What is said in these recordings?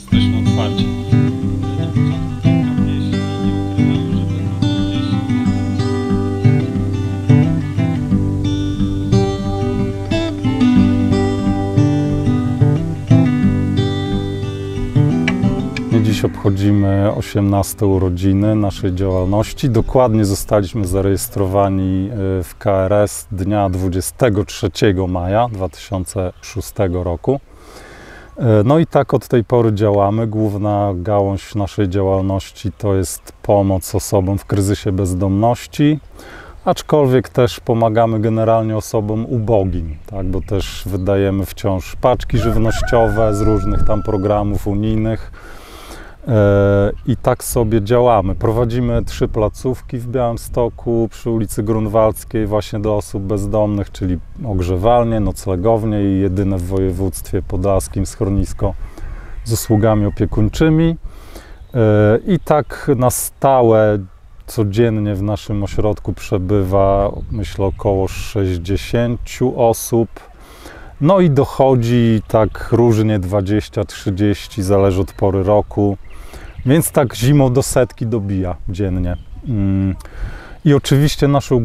jesteśmy otwarci. Na początku kilka pieśni, nie ukrywam, że będą pieśni. Dziś obchodzimy 18 urodziny naszej działalności. Dokładnie zostaliśmy zarejestrowani w KRS dnia 23 maja 2006 roku. No i tak od tej pory działamy. Główna gałąź naszej działalności to jest pomoc osobom w kryzysie bezdomności, aczkolwiek też pomagamy generalnie osobom ubogim, tak, bo też wydajemy wciąż paczki żywnościowe z różnych tam programów unijnych. I tak sobie działamy. Prowadzimy 3 placówki w Białymstoku przy ulicy Grunwaldzkiej właśnie dla osób bezdomnych, czyli ogrzewalnie, noclegownie i jedyne w województwie podlaskim schronisko z usługami opiekuńczymi. I tak na stałe codziennie w naszym ośrodku przebywa, myślę, około 60 osób. No i dochodzi tak różnie 20-30, zależy od pory roku, więc tak zimą do setki dobija dziennie. I oczywiście naszą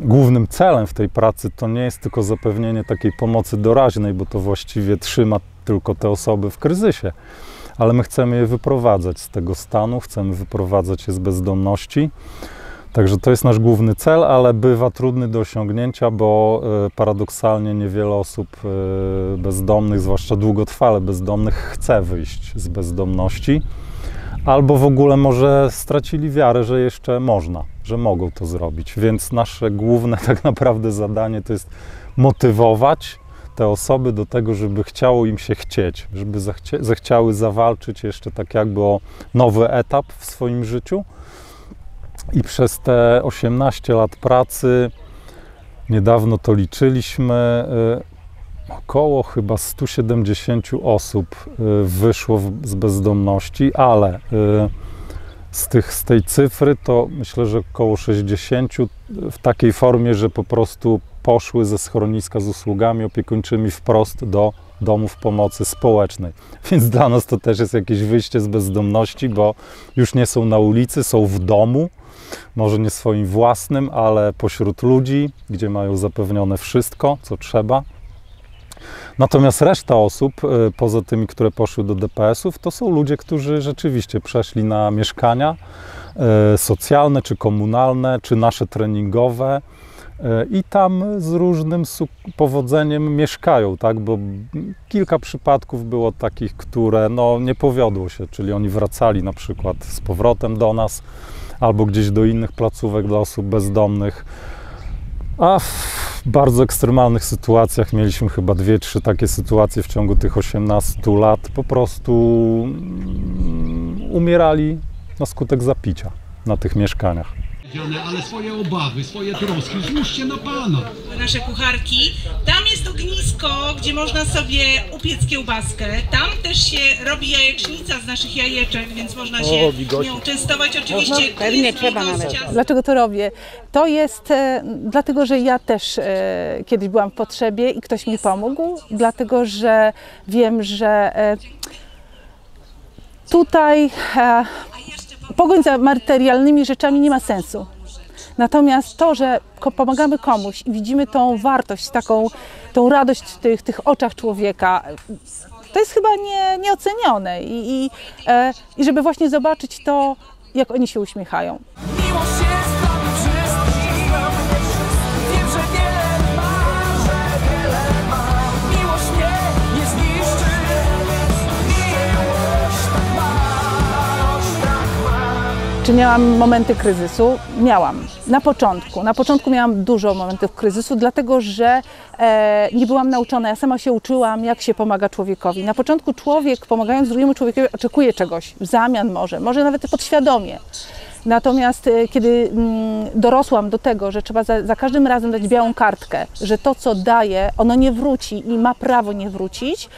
głównym celem w tej pracy to nie jest tylko zapewnienie takiej pomocy doraźnej, bo to właściwie trzyma tylko te osoby w kryzysie, ale my chcemy je wyprowadzać z tego stanu, chcemy wyprowadzać je z bezdomności. Także to jest nasz główny cel, ale bywa trudny do osiągnięcia, bo paradoksalnie niewiele osób bezdomnych, zwłaszcza długotrwale bezdomnych, chce wyjść z bezdomności, albo w ogóle może stracili wiarę, że jeszcze można, że mogą to zrobić. Więc nasze główne tak naprawdę zadanie to jest motywować te osoby do tego, żeby chciało im się chcieć, żeby zechciały zawalczyć jeszcze tak jakby o nowy etap w swoim życiu. I przez te 18 lat pracy, niedawno to liczyliśmy, około chyba 170 osób wyszło z bezdomności, ale z tej cyfry to myślę, że około 60 w takiej formie, że po prostu poszły ze schroniska z usługami opiekuńczymi wprost do domów pomocy społecznej. Więc dla nas to też jest jakieś wyjście z bezdomności, bo już nie są na ulicy, są w domu. Może nie swoim własnym, ale pośród ludzi, gdzie mają zapewnione wszystko, co trzeba. Natomiast reszta osób, poza tymi, które poszły do DPS-ów, to są ludzie, którzy rzeczywiście przeszli na mieszkania socjalne, czy komunalne, czy nasze treningowe i tam z różnym powodzeniem mieszkają, tak? Bo kilka przypadków było takich, które nie powiodło się, czyli oni wracali na przykład z powrotem do nas, albo gdzieś do innych placówek dla osób bezdomnych. A w bardzo ekstremalnych sytuacjach mieliśmy chyba 2-3 takie sytuacje w ciągu tych 18 lat. Po prostu umierali na skutek zapicia na tych mieszkaniach. Ale swoje obawy, swoje troski złóżcie na Pana. Nasze kucharki. Tam jest ognisko, gdzie można sobie upiec kiełbaskę. Tam też się robi jajecznica z naszych jajeczek, więc można się nią częstować. Oczywiście pewnie trzeba nawet. Dlaczego to robię? To jest dlatego, że ja też kiedyś byłam w potrzebie i ktoś mi pomógł. Dlatego, że wiem, że tutaj pogoń za materialnymi rzeczami nie ma sensu. Natomiast to, że pomagamy komuś i widzimy tą wartość, tą radość w tych oczach człowieka, to jest chyba nieocenione. I żeby właśnie zobaczyć to, jak oni się uśmiechają. Czy miałam momenty kryzysu? Miałam. Na początku miałam dużo momentów kryzysu, dlatego że nie byłam nauczona. Ja sama się uczyłam, jak się pomaga człowiekowi. Na początku człowiek, pomagając drugiemu człowiekowi, oczekuje czegoś, w zamian może nawet podświadomie. Natomiast kiedy dorosłam do tego, że trzeba za każdym razem dać białą kartkę, że to, co daje, ono nie wróci i ma prawo nie wrócić.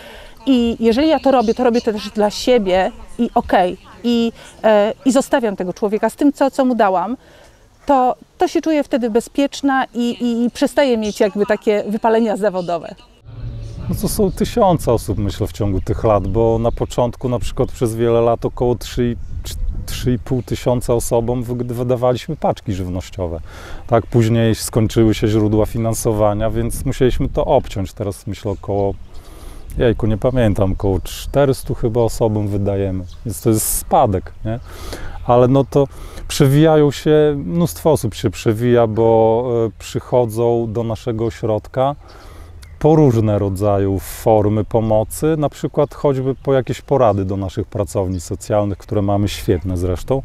I jeżeli ja to robię to też dla siebie i i zostawiam tego człowieka z tym, co mu dałam, to się czuję wtedy bezpieczna i przestaję mieć jakby takie wypalenia zawodowe. No to są tysiące osób, myślę, w ciągu tych lat, bo na początku na przykład przez wiele lat około 3,5 tysiąca osobom wydawaliśmy paczki żywnościowe. Tak, później skończyły się źródła finansowania, więc musieliśmy to obciąć. Teraz myślę około, jejku, nie pamiętam, około 400 chyba osobom wydajemy, więc to jest spadek, nie? Ale no to przewijają się, mnóstwo osób się przewija, bo przychodzą do naszego ośrodka po różne rodzaje formy pomocy, na przykład choćby po jakieś porady do naszych pracowni socjalnych, które mamy świetne zresztą.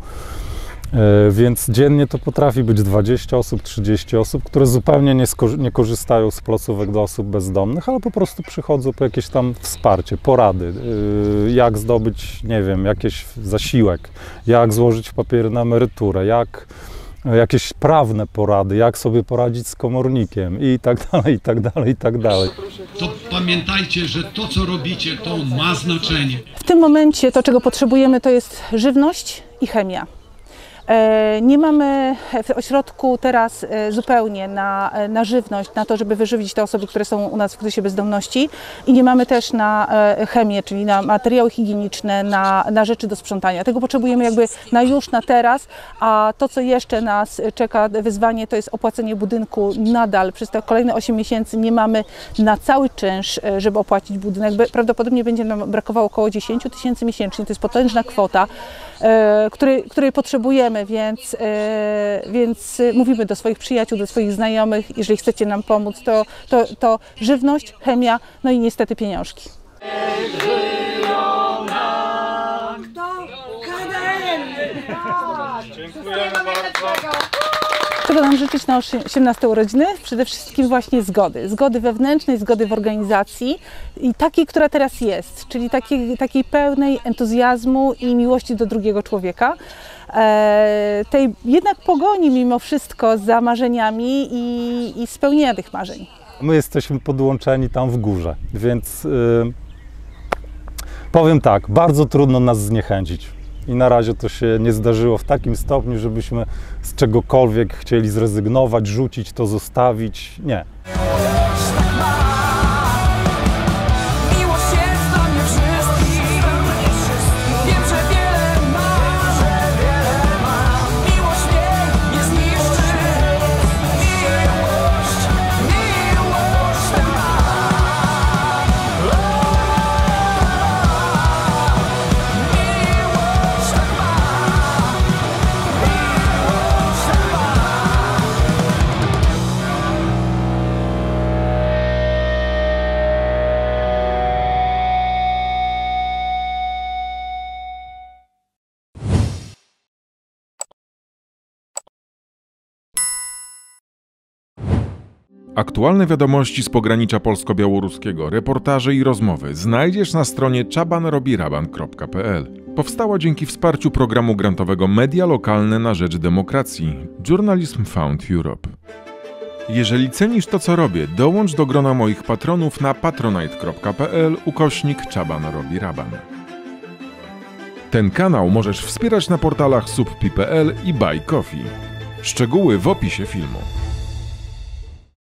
Więc dziennie to potrafi być 20 osób, 30 osób, które zupełnie nie korzystają z placówek dla osób bezdomnych, ale po prostu przychodzą po jakieś tam wsparcie, porady, jak zdobyć, nie wiem, jakiś zasiłek, jak złożyć papiery na emeryturę, jakieś prawne porady, jak sobie poradzić z komornikiem i tak dalej, i tak dalej, i tak dalej. To pamiętajcie, że to, co robicie, to ma znaczenie. W tym momencie to, czego potrzebujemy, to jest żywność i chemia. Nie mamy w ośrodku teraz zupełnie na żywność, na to, żeby wyżywić te osoby, które są u nas w kryzysie bezdomności, i nie mamy też na chemię, czyli na materiały higieniczne, na rzeczy do sprzątania. Tego potrzebujemy jakby na już, na teraz, a to, co jeszcze nas czeka, wyzwanie, to jest opłacenie budynku. Nadal przez te kolejne 8 miesięcy nie mamy na cały czynsz, żeby opłacić budynek. Prawdopodobnie będzie nam brakowało około 10 tysięcy miesięcznie. To jest potężna kwota, której potrzebujemy. Więc mówimy do swoich przyjaciół, do swoich znajomych, jeżeli chcecie nam pomóc, to żywność, chemia, no i niestety pieniążki. Dziękujemy bardzo. Czego nam życzyć na 18 urodziny? Przede wszystkim właśnie zgody. Zgody wewnętrznej, zgody w organizacji i takiej, która teraz jest, czyli takiej pełnej entuzjazmu i miłości do drugiego człowieka. Tej jednak pogoni mimo wszystko za marzeniami i spełnienia tych marzeń. My jesteśmy podłączeni tam w górze, więc powiem tak, bardzo trudno nas zniechęcić. I na razie to się nie zdarzyło w takim stopniu, żebyśmy z czegokolwiek chcieli zrezygnować, rzucić to, zostawić. Nie. Aktualne wiadomości z pogranicza polsko-białoruskiego, reportaże i rozmowy znajdziesz na stronie czabanrobiraban.pl. Powstała dzięki wsparciu programu grantowego Media Lokalne na rzecz Demokracji Journalism Fund Europe. Jeżeli cenisz to, co robię, dołącz do grona moich patronów na patronite.pl/czabanrobiraban. Ten kanał możesz wspierać na portalach subpi.pl i Buy Coffee. Szczegóły w opisie filmu.